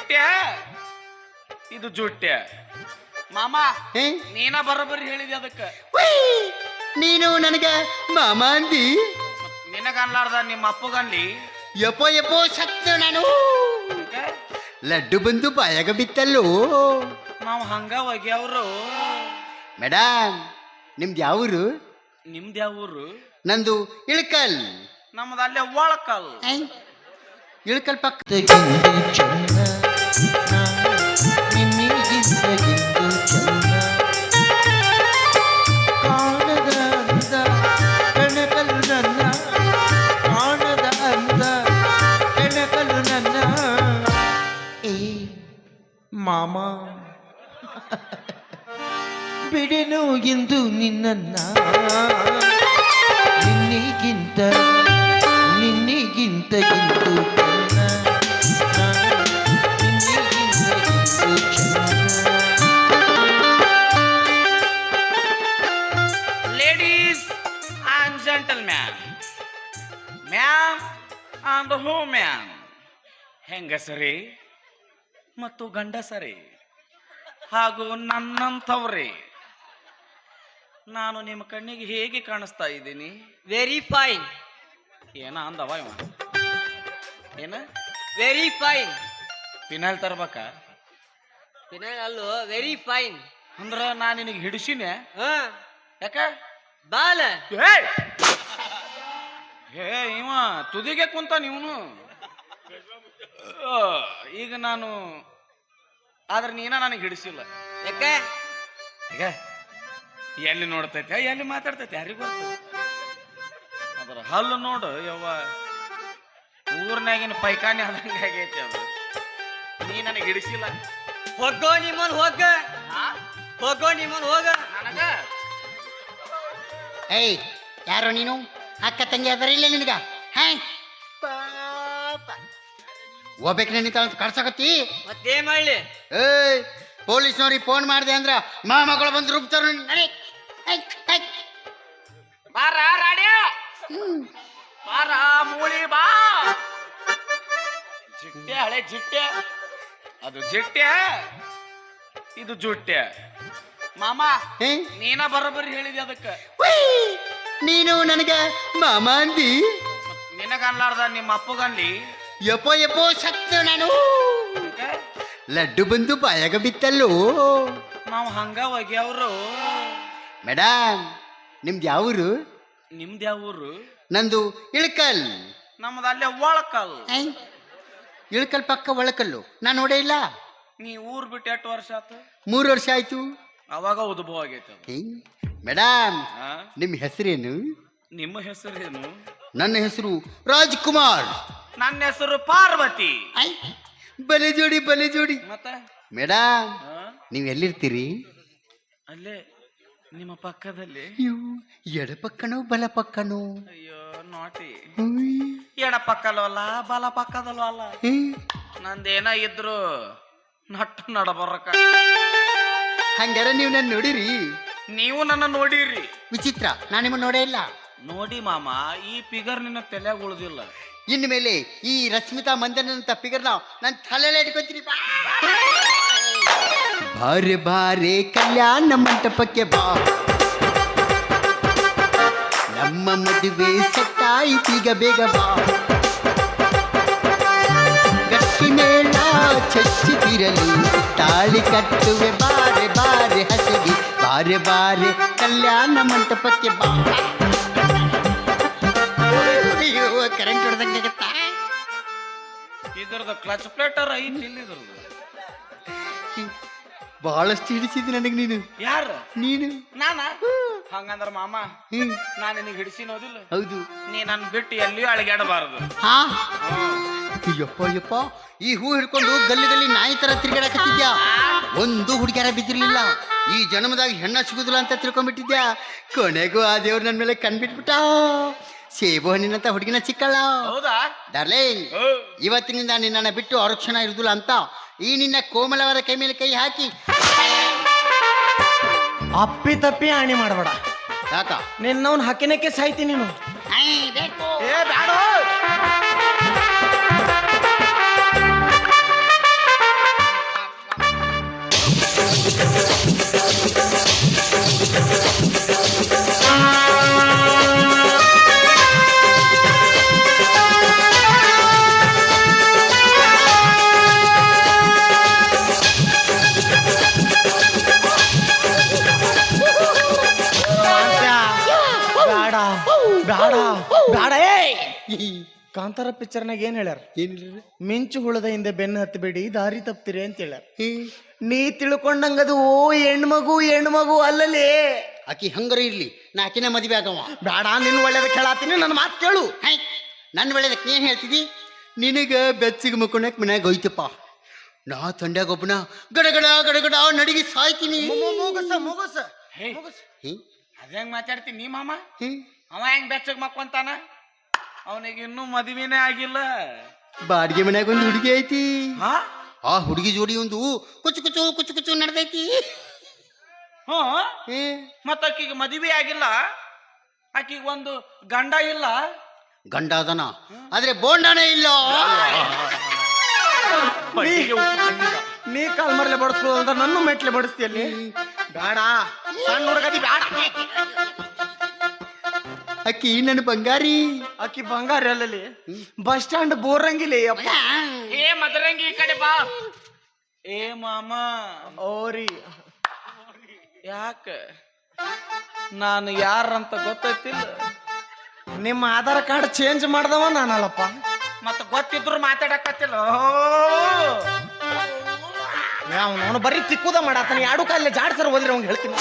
ಜಿಟ್ಟ್ಯ ಇದು ಜುಟ್ಟ್ಯ ಮಾಮ ನೀನ ಬರೋಬ್ಬರಿ ಹೇಳಿದೆ ಅದಕ್ಕ ನೀನು ನನಗ ಮಾಮ ಅಂದಿ ನಿನಗನ್ಲಾರ್ದ ನಿಮ್ಮ ಅಪ್ಪಗನ್ಲಿ ಯಪ್ಪೋ ಯಪ್ಪೋ ಸತ್ತು ನಾನು ಲಡ್ಡು ಬಂದು ಬಾಯಾಗ ಬಿತ್ತಲ್ಲೋ ನಾವು ಹಂಗ ಒಗ್ಯಾವ್ರು ಮೇಡಮ್ ನಿಮ್ದು ಯಾವೂರು ನಿಮ್ದು ಯಾವ ಊರು ನಂದು ಇಳಕಲ್ ನಮ್ದು ಅಲ್ಲೇ ಒಳಕಲ್ ಇಳಕಲ್ ಪಕ್ಕ ಮಾಮ ಬಿಡೆನು ಎಂದು ನಿನ್ನನ್ನ ನಿನ್ನಿಗಿಂತ ಗಿಂತು ಚೆನ್ನ ನಿನ್ನಿಗಿಂತ ಗಿಂತು ಚೆನ್ನ. Ladies and gentleman ma'am and who ma'am ಹೆಂಗಸರಿ ಮತ್ತು ಗಂಡಸರಿ ಹಾಗೂ ನನ್ನಂಥವ್ರಿ, ನಾನು ನಿಮ್ಮ ಕಣ್ಣಿಗೆ ಹೇಗೆ ಕಾಣಿಸ್ತಾ ಇದ್ದೀನಿ? Very fine. ಏನ ಅಂದವ ಇವ? ಏನ ವೆರಿ ಫೈನ್? ಪಿನಾಲ್ ತರ್ಬೇಕ? ಫಿನೈಲ್ ಅಲ್ಲೋ, ವೆರಿ ಫೈನ್ ಅಂದ್ರ ನಾ ನಿನಗೆ ಹಿಡಿಸಿನೆ. ಯಾಕ ಬಾಲ ಏ ಇವ ತುದಿಗೆ ಕುಂತ ನೀವನು. ಈಗ ನಾನು ಆದ್ರೆ ನೀನ ನನಗೆ ಹಿಡಿಸಿಲ್ಲ. ಯಾಕೆ? ಈಗ ಎಲ್ಲಿ ನೋಡ್ತೈತೆ ಎಲ್ಲಿ ಮಾತಾಡ್ತೈತೆ ಯಾರಿಗೂ ಬರ್ತೈತೆ. ಅದ್ರ ಹಲ್ಲು ನೋಡು ಯವ್ವ, ಊರ್ನಾಗಿನ ಪೈಖಾನೆ ಆದಂಗೆ ಆಗೈತಿ ಅದು. ನೀ ನನಗೆ ಹಿಡಿಸಿಲ್ಲ. ಹೋಗೋ ನಿಮ್ಮನ್ ಹೋಗ, ಹೋಗೋ ನಿಮ್ಮನ್ ಹೋಗ. ನನಗ ಏಯ್ ಯಾರೋ ನೀನು? ಅಕ್ಕ ತಂಗಿ ಅದರ ಇಲ್ಲ ನಿನಗ? ಹೋಗ್ಬೇಕು ನಿಂತ ಕಳ್ಸಕತ್ತಿ. ಮತ್ತೇನ್ ಮಾಡ್ಲಿ? ಏಯ್ ಪೊಲೀಸ್ನವ್ರಿಗೆ ಫೋನ್ ಮಾಡಿದೆ ಅಂದ್ರ ಮಾಮಗಳು ಬಂದು ರುಬ್ತಾರ. ಬಾರ ರಾಡ್ಯ, ಬಾರ ಮೂಳಿ ಬಾ. ಜಿಟ್ಟೆ ಹಳೆ ಜಿಟ್ಟೆ, ಅದು ಜಿಟ್ಟೆ ಇದು ಜುಟ್ಟೆ. ಮಾಮ ನೀನ ಬರೋಬ್ಬರಿ ಹೇಳಿದೆ ಅದಕ್ಕ ನೀನು ನನಗ ಮಾಮ ಅಂದಿ ನಿನಗನ್ಲಾರ್ದ ನಿಮ್ಮ ಅಪ್ಪಗನ್ಲಿ ಯಪ್ಪೋ ಯಪ್ಪೋ ಸತ್ತು ನಾನು ಲಡ್ಡು ಬಂದು ಬಾಯಾಗ ಬಿತ್ತಲ್ಲೋ. ನಾವು ಹಂಗ ಒಗ್ಯಾವ್ರು. ಮೇಡಮ್ ನಿಮ್ದು ಯಾವೂರು? ನಿಮ್ದು ಯಾವ ಊರು? ನಂದು ಇಳಕಲ್. ನಮ್ದು ಅಲ್ಲೇ ಒಳಕಲ್. ಇಳಕಲ್ ಪಕ್ಕ ಒಳಕಲ್ಲು. ನಾನು ನೋಡೇ ಇಲ್ಲ. ನೀ ಊರ್ ಬಿಟ್ಟು ಎಷ್ಟು ವರ್ಷ ಆತು? 3 ವರ್ಷ ಆಯ್ತು. ಅವಾಗ ಉದ್ಭವ ಆಗೈತೆ. ಮೇಡಮ್ ನಿಮ್ಮ ಹೆಸರೇನು? ನಿಮ್ಮ ಹೆಸರೇನು? ನನ್ನ ಹೆಸರು ರಾಜ್ಕುಮಾರ್. ನನ್ನ ಹೆಸರು ಪಾರ್ವತಿ. ಬಲೆ ಜೋಡಿ ಬಲೆ ಜೋಡಿ. ಮತ್ತ ಮೇಡಮ್ ನೀವು ಎಲ್ಲಿರ್ತೀರಿ? ಅಲ್ಲೇ ನಿಮ್ಮ ಪಕ್ಕದಲ್ಲಿ. ಎಡ ಪಕ್ಕನೋ ಬಲ ಪಕ್ಕನೋ? ಅಯ್ಯೋ ನಾಟಿ. ಎಡ ಪಕ್ಕಲ್ಲೂ ಅಲ್ಲ ಬಲ ಪಕ್ಕದಲ್ಲೂ ಅಲ್ಲ. ನಂದೇನ ಇದ್ರು ನಟ್ಟು ನಡಬರಕ. ಹಂಗಾರ ನೀವು ನನ್ನ ನೋಡಿರಿ? ನೀವು ನನ್ನ ನೋಡಿರಿ. ವಿಚಿತ್ರ, ನಾನು ನಿಮ್ಮನ್ನು ನೋಡೇ ಇಲ್ಲ. ನೋಡಿ ಮಾಮ, ಈ ಫಿಗರ್ ನಿನ್ನ ತಲೆಯಾಗ ಉಳಿದಿಲ್ಲ. ಇನ್ನು ಮೇಲೆ ಈ ರಶ್ಮಿತಾ ಮಂದನಂತ ಫಿಗರ್ನ ನನ್ನ ತಲೆಯಲ್ಲಿ ಇಟ್ಕೊತೀನಿ. ಬಾರೆ ಬಾರೆ ಕಲ್ಯಾಣ ಮಂಟಪಕ್ಕೆ ಬಾ, ನಮ್ಮ ಮದುವೆ ಸೆಟ್ಟಾಯಿತೀಗ ಬೇಗ ಬಾ. ಗಟ್ಟಿ ಮೇಳ ಚಚ್ಚಿದಿರಲಿ, ತಾಳಿ ಕಟ್ಟುವೆ ಬಾರೆ ಬಾರೆ ಹಸಿಗೆ. ಬಾರೆ ಬಾರೆ ಕಲ್ಯಾಣ ಮಂಟಪಕ್ಕೆ ಬಾ. ಕರೆಂಟ್ ಹೊಡೆದಂಗೆ ಆಗತ್ತಾ? ಇದ್ರದ್ದು ಕ್ಲಚ್ ಪ್ಲೇಟರ್ ಐತಿ ಇಲ್ಲಿದ್ರದ್ದು. ಬಹಳಷ್ಟು ಹಿಡಿಸಿದ್ ನನಗೆ ನೀನು. ಯಾರ? ನೀನು. ನಾನ? ಹಂಗಂದ್ರ ಮಾಮ ನಾನು ನಿನಗೆ ಹಿಡಿಸಿನೋದಿಲ್ಲ. ಹೌದು. ನೀ ನನ್ ಬಿಟ್ಟು ಎಲ್ಲಿಯೂ ಅಳಿಗಾಡಬಾರದು. ಹಾ ಯಪ್ಪ ಯಪ್ಪ, ಈ ಹೂ ಹಿಡ್ಕೊಂಡು ಗಲ್ಲಿ ಗಲ್ಲಿ ನಾಯಿ ತರ ತಿರ್ಗಾಡಕತ್ತಿದ್ಯಾ. ಒಂದು ಹುಡುಗ್ಯಾರ ಬಿದ್ದಿರ್ಲಿಲ್ಲ. ಈ ಜನ್ಮದಾಗ ಹೆಣ್ಣ ಸಿಗುದಿಲ್ಲ ಅಂತ ತಿಳ್ಕೊಂಡ್ಬಿಟ್ಟಿದ್ಯಾ. ಕೊನೆಗೂ ಆ ದೇವ್ರು ನನ್ನ ಮೇಲೆ ಕಣ್ಬಿಟ್ಬಿಟ್ಟ. ಸೇಬು ಹಣ್ಣಿನಂತ ಹುಡುಗಿನ ಸಿಕ್ಕಲ್ಲ. ಹೌದಾ ಡಾರ್ಲಿಂಗ್? ಇವತ್ತಿನಿಂದ ನಿನ್ನನ್ನು ಬಿಟ್ಟು ಅರಕ್ಷಣ ಇರುದಿಲ್ಲ ಅಂತ ಈ ನಿನ್ನ ಕೋಮಲವರ ಕೈ ಮೇಲೆ ಕೈ ಹಾಕಿ ಅಪ್ಪಿ ತಪ್ಪಿ ಆಣಿ ಮಾಡಬೇಡ. ಯಾಕ? ನಿನ್ನವನ್ ಹಕ್ಕಿನಕ್ಕೆ ಸಾಯ್ತಿ ನೀನು. ಏ ಬ್ಯಾಡ. ಕಾಂತಾರ ಪಿಕ್ಚರ್ನಾಗ ಏನ್ ಹೇಳ್ಯಾರ? ಏನಿಲ್ಲ ಮಿಂಚು ಹುಳದ ಹಿಂದೆ ಬೆನ್ನು ಹತ್ತಬೇಡಿ, ದಾರಿ ತಪ್ತಿರಿ ಅಂತ ಹೇಳ್ಯಾರ. ನೀ ತಿಳ್ಕೊಂಡಂಗದು ಓ ಹೆಣ್ಮಗು ಅಲ್ಲಲೇ. ಆಕಿ ಹಂಗರ ಇರ್ಲಿ, ನಾ ಆಕಿನ ಮದುವೆ ಆಗವ. ಬೇಡ, ನಿನ್ನ ಒಳ್ಳೇದ ಕೇಳಾತೀನಿ, ನನ್ನ ಮಾತು ಕೇಳು. ನನ್ನ ಒಳ್ಳೇದಕ್ಕೆ ಏನ್ ಹೇಳ್ತಿದಿ? ನಿನಗ ಬೆಚ್ಚಿಗೆ ಮುಕ್ಕೊಂಡಕ್ ಮನ್ಯಾಗ ಹೋಯ್ತಪ್ಪ. ನಾ ತಂಡ್ಯಾಗ ಒಬ್ಬನ ಗಡಗಡ ಗಡಗಡ ನಡಿಗೆ ಸಾಯ್ತೀನಿ. ಮುಗುಸ ಹೇ ಅದ ಹೆಂಗ್ ಮಾತಾಡ್ತೀನಿ ನೀ ಮಾಮ? ಹ್ಮ್. ಅವ ಹೆಂಗ್ ಬೆಚ್ಚಗ್ ಮಕ್ಕೊಂತಾನ? ಅವನಿಗೆ ಇನ್ನೂ ಮದುವೆನೇ ಆಗಿಲ್ಲ. ಬಾಡಿಗೆ ಮನ್ಯಾಗ ಒಂದು ಹುಡುಗಿ ಐತಿ. ಹಾ ಆ ಹುಡುಗಿ ಜೋಡಿ ಒಂದು ಕುಚ್ಚು ನಡೆದೈತಿ. ಮತ್ತ ಆಕಿಗೆ ಮದುವೆ ಆಗಿಲ್ಲ, ಆಕಿಗೆ ಒಂದು ಗಂಡ ಇಲ್ಲ. ಗಂಡ ಅದನ, ಆದ್ರೆ ಬೋಂಡಾನೇ ಇಲ್ಲ. ನೀ ಕಾಲ್ ಮರ್ಲೆ ಬಡಿಸ್ಬೋದು ಅಂತ ನನ್ನ ಮೆಟ್ಲೆ ಬಡಿಸ್ತೀಯಲ್ಲಿ. ಬೇಡ, ಸಣ್ಣ ಹುಡುಗದಿ ಬೇಡ. ಅಕ್ಕಿ ನನ್ನ ಬಂಗಾರಿ. ಅಕ್ಕಿ ಬಂಗಾರ ಅಲ್ಲಲ್ಲಿ ಬಸ್ ಸ್ಟ್ಯಾಂಡ್ ಬೋರಂಗಿಲ್ಲ. ಏ ಮದರಂಗಿ ಈ ಕಡೆ ಬಾ. ಏ ಮಾಮ ಓರಿ, ಯಾಕ ನಾನು ಯಾರಂತ ಗೊತ್ತೈತಿಲ್ಲ? ನಿಮ್ಮ ಆಧಾರ್ ಕಾರ್ಡ್ ಚೇಂಜ್ ಮಾಡ್ದವ ನಾನಲ್ಲಪ್ಪ. ಮತ್ತ ಗೊತ್ತಿದ್ರು ಮಾತಾಡಕತ್ತಿಲ್ಲ. ಅವನು ಬರೀ ತಿಕ್ಕುದ ಮಾಡಾತಾನೆ. ಎರಡು ಕಾಲೇ ಜಾಡ್ಸರ್ ಹೋದ್ರೆ ಅವ್ನು ಹೇಳ್ತೀನಿ.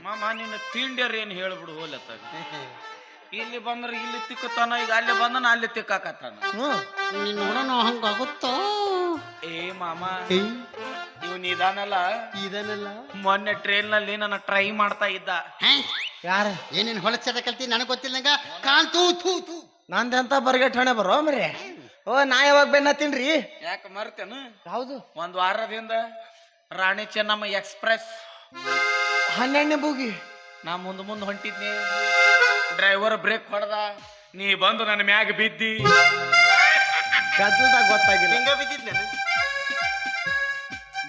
ಮಾಮ ನಿನ್ನ ತಿಂಡ್ಯರ್ ಏನ್ ಹೇಳ್ಬಿಡು ಹೋಲತ್ತಾಗ. ಇಲ್ಲಿ ಬಂದ್ರೆ ಇಲ್ಲಿ ತಿಕ್ಕತಾನ, ಈಗ ಅಲ್ಲಿ ಬಂದನ ಅಲ್ಲಿ ತಿಕ್ಕಾಕತ್ತಾನ. ನೋಡೋಣ ಹಂಗಾಗುತ್ತೋ. ಏ ಮಾಮ, ಇವನ್ ಇದಲ್ಲ ಮೊನ್ನೆ ಟ್ರೈನ್ ನಲ್ಲಿ ನನ್ನ ಟ್ರೈ ಮಾಡ್ತಾ ಇದ್ದ. ಯಾರ ಏನೇನ್ ಹೊಲಸದ ಕಲ್ತಿ ನನಗ್ ಗೊತ್ತಿಲ್ಲಂಗ ಕಾಂತೂ ಥೂ ಥೂ. ನಂದೆಂತ ಬರ್ಗೆಟ್ ಹಣೆ ಬರೋ ಮರಿ. ಓ, ನಾ ಯಾವಾಗ ಬೆನ್ನ ತಿನ್ರಿ? ಯಾಕ ಮರ್ತೇನು? ಯಾವ್ದು? ಒಂದ್ ವಾರದಿಂದ ರಾಣಿ ಚೆನ್ನಮ್ಮ ಎಕ್ಸ್ಪ್ರೆಸ್ 12ನೇ ಬೂಗಿ ನಾ ಮುಂದ್ ಹೊಂಟಿದ್ನಿ. ಡ್ರೈವರ್ ಬ್ರೇಕ್ ಹೊಡೆದ, ನೀ ಬಂದು ನನ್ನ ಮ್ಯಾಗ ಬಿದ್ದಿ. ಗದ್ದಲ್ದಾಗ ಗೊತ್ತಾಗಿಲ್ಲ. ಹಿಂಗ ಬಿದ್ದಿದ್ ನಾನು.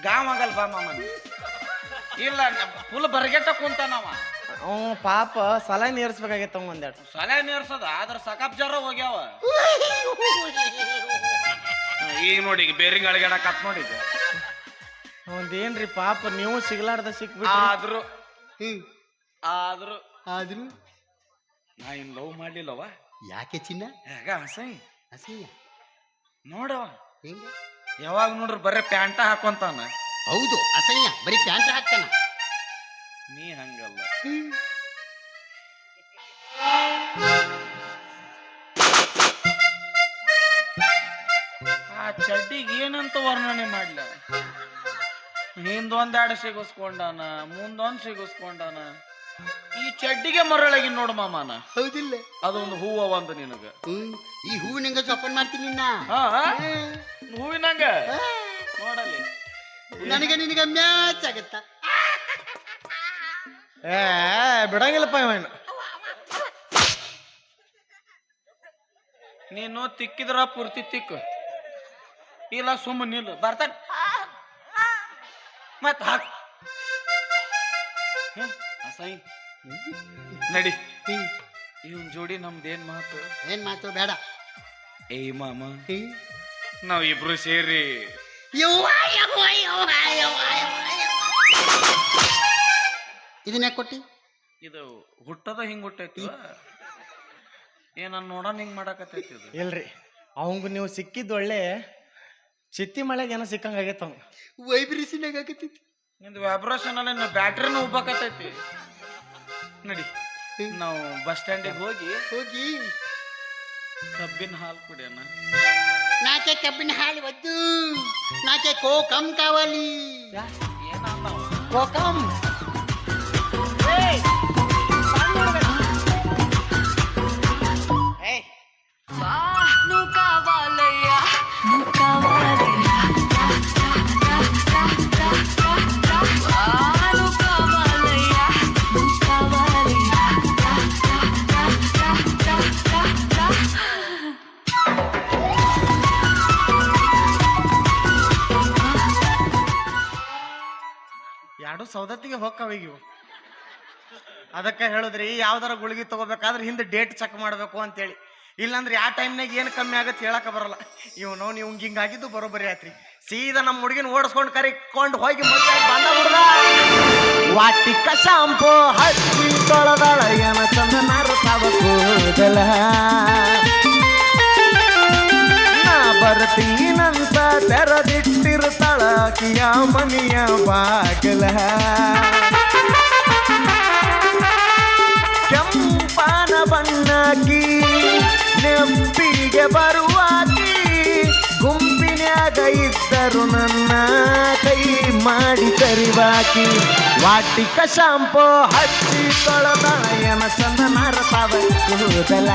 ಗಾಮ್ ಆಗಲ್ ಬಾ ಮಾಮ. ಇಲ್ಲ, ಫುಲ್ ಬರ್ಗೆಟ್ಟ ಕುಂತಾನವ. ಪಾಪ ಸಲೈನ್ ಏರ್ಸ್ಬೇಕಾಗೈತ ಒಂದೆರಡು. ಸಲಹೆ ನೀರ್ಸದ, ಆದ್ರ ಸಕಾಪ್ ಜರ ಹೋಗ್ಯಾವ. ಈಗ ನೋಡಿ, ಈಗ ಬೇರಿಂಗ್ ಅಳಗಾಡಕತ್ ನೋಡಿದ್ದ. ಒಂದೇನ್ರಿ ಪಾಪ, ನೀವು ಸಿಗ್ಲಾರ್ದ ಸಿಕ್ಬಿಟ್ರಿ. ಆದ್ರೂ ಆದ್ರೂ ನಾ ಇನ್ ಲವ್ ಮಾಡ್ಲಿಲ್ಲವ. ಯಾಕೆ ಚಿನ್ನ? ಹೇಗ ಅಸಹ್ಯ ಅಸಹ್ಯ ನೋಡವ. ಹೆಂಗ? ಯಾವಾಗ ನೋಡ್ರಿ ಬರೀ ಪ್ಯಾಂಟ ಹಾಕೊಂತಾನ. ಹೌದು, ಅಸಹ್ಯ. ಬರೀ ಪ್ಯಾಂಟ್ ಹಾಕ್ತಾನ. ನೀ ಹಂಗಲ್ಲ. ಆ ಚಡ್ಡಿಗೆ ಏನಂತ ವರ್ಣನೆ ಮಾಡ್ಲ? ಹಿಂದೊಂದೆರಡು ಸಿಗಿಸ್ಕೊಂಡಾನ, ಮುಂದೊಂದ್ ಸಿಗಿಸ್ಕೊಂಡಾನ. ಈ ಚಡ್ಡಿಗೆ ಮರಳಗಿ ನೋಡು ಮಾಮನ. ಹೌದಿಲ್ಲ? ಅದೊಂದು ಹೂವ ಒಂದು ನಿನಗ. ಈ ಹೂವಿನಂಗ ಜೋಪಾನ ಮಾಡ್ತೀನಿ ನಿನ್ನ. ಹೂವಿನಂಗ ನೋಡಲಿ. ನನಗೆ ನಿನಗ ಮ್ಯಾಚ್ ಆಗತ್ತ. ಬಿಡಂಗಿಲ್ಲಪ್ಪ ಇವನು. ನೀನು ತಿಕ್ಕಿದ್ರ ಪೂರ್ತಿ ತಿಕ್ಕು, ಇಲ್ಲ ಸುಮ್ಮ ನಿಲ್ಲು. ಬರ್ತಾನ ಮತ್ ಹಾಕ್. ಅಸಹ್ಯ ನಡಿ. ಇವನ್ ಜೋಡಿ ನಮ್ದೇನ್ ಮಾತು? ಏನ್ ಮಾತು? ಬೇಡ. ಏ ಮಾಮ, ನಾವ್ ಇಬ್ರು ಸೇರಿ ಇದನ್ನ ಕೊಟ್ಟಿ. ಇದು ಹುಟ್ಟದ ಹಿಂಗ್ ಹುಟ್ಟೈತಿ. ಏನನ್ ನೋಡೋಣ ಹಿಂಗ್ ಮಾಡಕತ್ತೈತಿ ಇದು. ಇಲ್ರಿ, ಅವಂಗ ನೀವು ಸಿಕ್ಕಿದ್ ಒಳ್ಳೆ ಚಿತ್ತಿ ಮಳೆಗೆ ಏನೋ ಸಿಕ್ಕಂಗ ಆಗೈತ. ಅವಂಗ ವೈಬ್ರೇಷನ್ ಆಗತೈತಿ. ನಿಂದು ವ್ಯಾಬ್ರೇಷನ್ ಅಲ್ಲಿ ಬ್ಯಾಟ್ರಿನೂ ಉಬ್ಬಾಕತ್ತೈತಿ. ನಡಿ, ನಾವು ಬಸ್ ಸ್ಟ್ಯಾಂಡಿಗೆ ಹೋಗಿ ಕಬ್ಬಿನ ಹಾಲು ಕುಡಿಯೋಣ. ನಾಕೆ ಕಬ್ಬಿನ ಹಾಲು ವದ್ದು, ನಾಕೆ ಕೋಕಂ ಕಾವಲಿ. ಕೋಕಂ ಎರಡು ಸೌದತ್ತಿಗೆ ಹೋಗ್ತಾವಿಗಿವು. ಅದಕ್ಕೆ ಹೇಳಿದ್ರಿ, ಯಾವ್ದಾರ ಗುಳಿಗೆ ತಗೋಬೇಕಾದ್ರೆ ಹಿಂದೆ ಡೇಟ್ ಚೆಕ್ ಮಾಡ್ಬೇಕು ಅಂತೇಳಿ. ಇಲ್ಲಾಂದ್ರೆ ಯಾವ ಟೈಮ್ನಾಗ ಏನು ಕಮ್ಮಿ ಆಗತ್ತೆ ಹೇಳಕ ಬರಲ್ಲ. ನೀವು ಹಿಂಗಾಗಿದ್ದು ಬರೋಬ್ಬರಿ ಆಯ್ತ್ರಿ. ಸೀದಾ ನಮ್ಮ ಹುಡುಗಿನ ಓಡಿಸ್ಕೊಂಡು ಕರಿಕೊಂಡು ಹೋಗಿ ಮದುವೆ ಬಂದ ಹುಡುಗ ವಾಟಿಕ ಶಾಂಪು ಹಚ್ಚಿ ತೊಳೆದಳ ಏನ ಚಂದ ನಾರುತ್ತಾವ ಕೂದಲ ನಾ ಬರ್ತೀನಂತ ತೆರೆದಿಟ್ಟಿರ್ತಾಳ ಆಕಿಯ ಮನೆಯ ಬಾಗಿಲ ಕೆಂಪನ ಬಣ್ಣಕಿ ನೆಪ್ಪಿಗೆ ಬರುವಾಕಿ ಗುಂಪಿನ್ಯಾಗ ಇದ್ದರು ನನ್ನ ಕೈ ಮಾಡಿ ಕರಿವಾಕಿ ವಾಟಿಕ ಶಾಂಪು ಹಚ್ಚಿ ತೊಳೆದಳ ಏನ ಚಂದ ನಾರತಾವ ಕೂದಲ